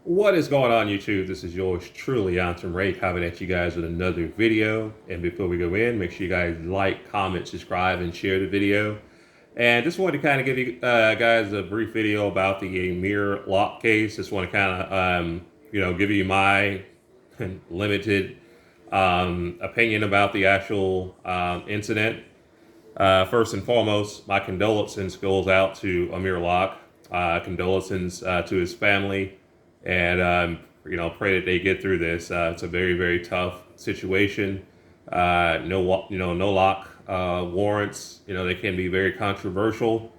What is going on, YouTube? This is yours truly, ATUM-RE, coming at you guys with another video. And before we go in, make sure you guys like, comment, subscribe, and share the video. And just wanted to kind of give you guys a brief video about the Amir Locke case. Just want to kind of, give you my limited opinion about the actual incident. First and foremost, my condolences goes out to Amir Locke. Condolences to his family, and pray that they get through this. It's a very, very tough situation. No lock warrants. They can be very controversial.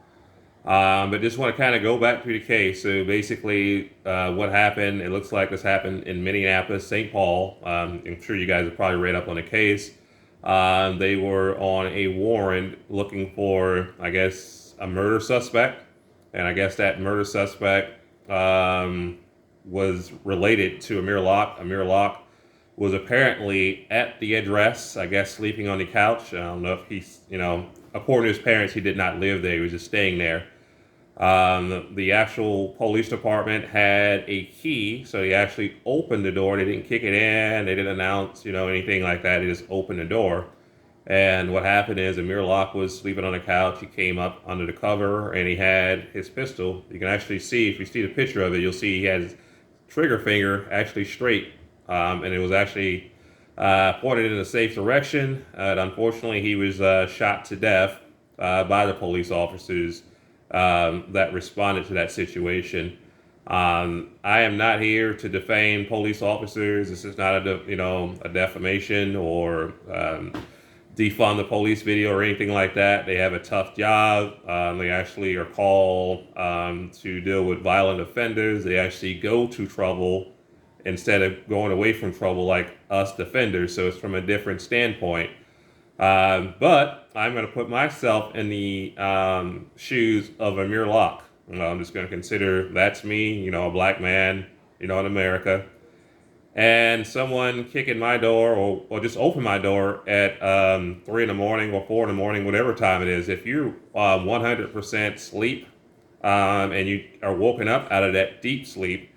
But just want to kind of go back through the case. So basically, what happened? It looks like this happened in Minneapolis, St. Paul. I'm sure you guys have probably read up on the case. They were on a warrant looking for, I guess, a murder suspect, and I guess that murder suspect was related to Amir Locke. Amir Locke was apparently at the address, I guess, sleeping on the couch. I don't know if he's, according to his parents, he did not live there. He was just staying there. The actual police department had a key, so they actually opened the door. They didn't kick it in. They didn't announce, anything like that. They just opened the door. And what happened is Amir Locke was sleeping on the couch. He came up under the cover and he had his pistol. You can actually see, if you see the picture of it, you'll see he had his trigger finger actually straight. And it was actually pointed in a safe direction. And unfortunately, he was shot to death by the police officers that responded to that situation. I am not here to defame police officers. This is not a defamation or defund the police video or anything like that. They have a tough job. They actually are called to deal with violent offenders. They actually go to trouble instead of going away from trouble like us defenders. So it's from a different standpoint. But I'm going to put myself in the shoes of Amir Locke. I'm just going to consider that's me, a black man, in America. And someone kicking my door or just open my door at 3 in the morning or 4 in the morning, whatever time it is. If you're 100% sleep and you are woken up out of that deep sleep,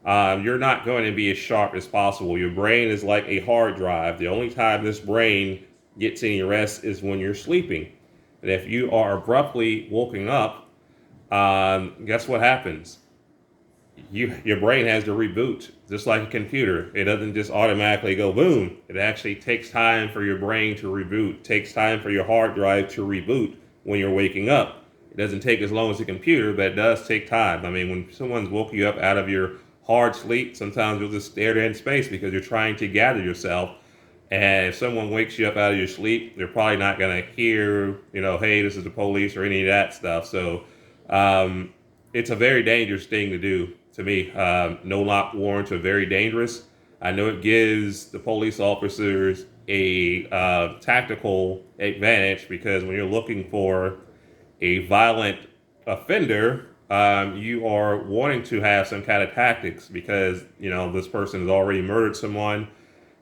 you're not going to be as sharp as possible. Your brain is like a hard drive. The only time this brain gets any rest is when you're sleeping. And if you are abruptly woken up, guess what happens? Your brain has to reboot, just like a computer. It doesn't just automatically go boom. It actually takes time for your brain to reboot. It takes time for your hard drive to reboot when you're waking up. It doesn't take as long as a computer, but it does take time. I mean, when someone's woke you up out of your hard sleep, sometimes you'll just stare there in space because you're trying to gather yourself. And if someone wakes you up out of your sleep, they're probably not going to hear, hey, this is the police or any of that stuff. So it's a very dangerous thing to do. To me, no lock warrants are very dangerous. I know it gives the police officers a tactical advantage because when you're looking for a violent offender, you are wanting to have some kind of tactics because, this person has already murdered someone.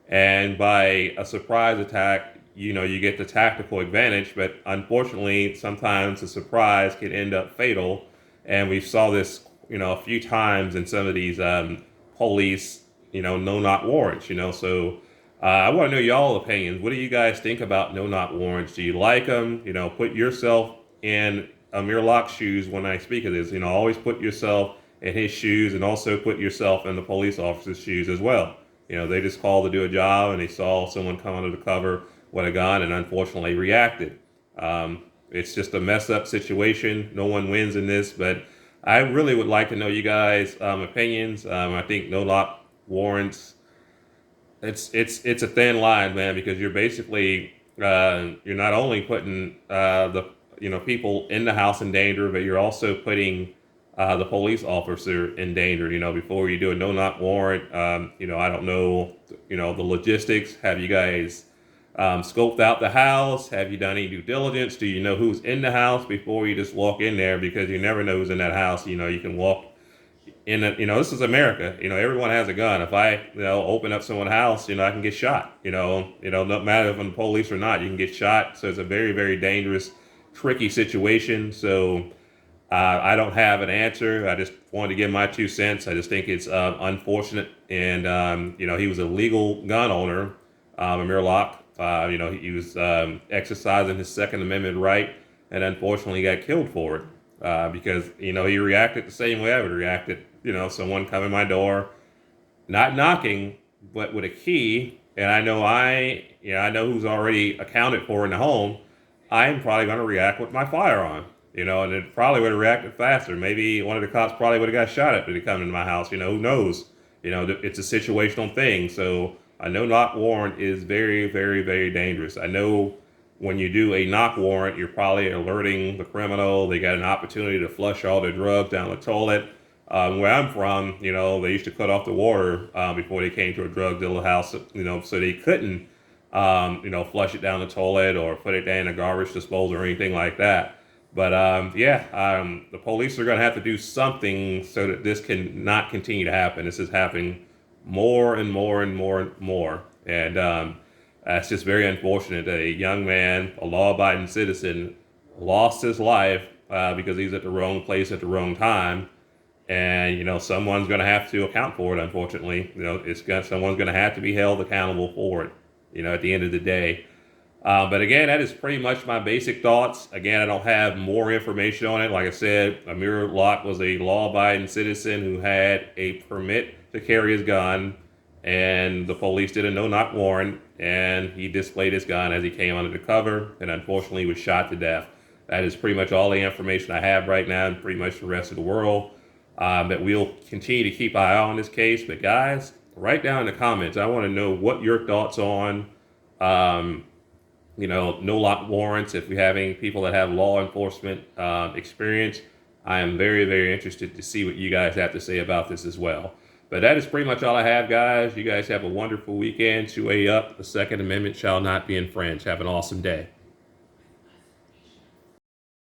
And by a surprise attack, you get the tactical advantage. But unfortunately, sometimes the surprise can end up fatal. And we saw this a few times in some of these police, no-knock warrants, So I want to know y'all opinions. What do you guys think about no-knock warrants? Do you like them? Put yourself in Amir Locke's shoes when I speak of this. Always put yourself in his shoes and also put yourself in the police officer's shoes as well. They just called to do a job and they saw someone come under the cover with a gun and unfortunately reacted. It's just a messed up situation. No one wins in this, but I really would like to know you guys' opinions. I think no lock warrants. It's a thin line, man, because you're basically you're not only putting the people in the house in danger, but you're also putting the police officer in danger. Before you do a no knock warrant, I don't know, the logistics. Have you guys scoped out the house? Have you done any due diligence? Do you know who's in the house before you just walk in there? Because you never know who's in that house. You can walk in. This is America. Everyone has a gun. If I, open up someone's house, I can get shot. No matter if I'm the police or not, you can get shot. So it's a very, very dangerous, tricky situation. So I don't have an answer. I just wanted to give my 2 cents. I just think it's unfortunate. And, he was a legal gun owner, Amir Locke. He was exercising his Second Amendment right, and unfortunately got killed for it because, he reacted the same way I would react if, someone come in my door, not knocking, but with a key, and I know who's already accounted for in the home. I'm probably going to react with my firearm, and it probably would have reacted faster. Maybe one of the cops probably would have got shot at when he come into my house. Who knows? It's a situational thing. So a no knock warrant is very, very, very dangerous. I know when you do a knock warrant, you're probably alerting the criminal. They got an opportunity to flush all their drugs down the toilet. Where I'm from, they used to cut off the water before they came to a drug dealer house, so they couldn't, flush it down the toilet or put it down in a garbage disposal or anything like that. But the police are going to have to do something so that this can not continue to happen. This is happening more and more and more and more. And it's just very unfortunate that a young man, a law-abiding citizen, lost his life because he's at the wrong place at the wrong time. And someone's going to have to account for it. Unfortunately, someone's going to have to be held accountable for it. At the end of the day. But again, that is pretty much my basic thoughts. Again, I don't have more information on it. Like I said, Amir Locke was a law-abiding citizen who had a permit to carry his gun, and the police did a no-knock warrant, and he displayed his gun as he came under the cover, and unfortunately he was shot to death. That is pretty much all the information I have right now, and pretty much the rest of the world. But we'll continue to keep an eye on this case. But guys, write down in the comments. I want to know what your thoughts on, no lock warrants. If we have any people that have law enforcement experience, I am very, very interested to see what you guys have to say about this as well. But that is pretty much all I have, guys. You guys have a wonderful weekend. 2A up. The Second Amendment shall not be infringed. Have an awesome day.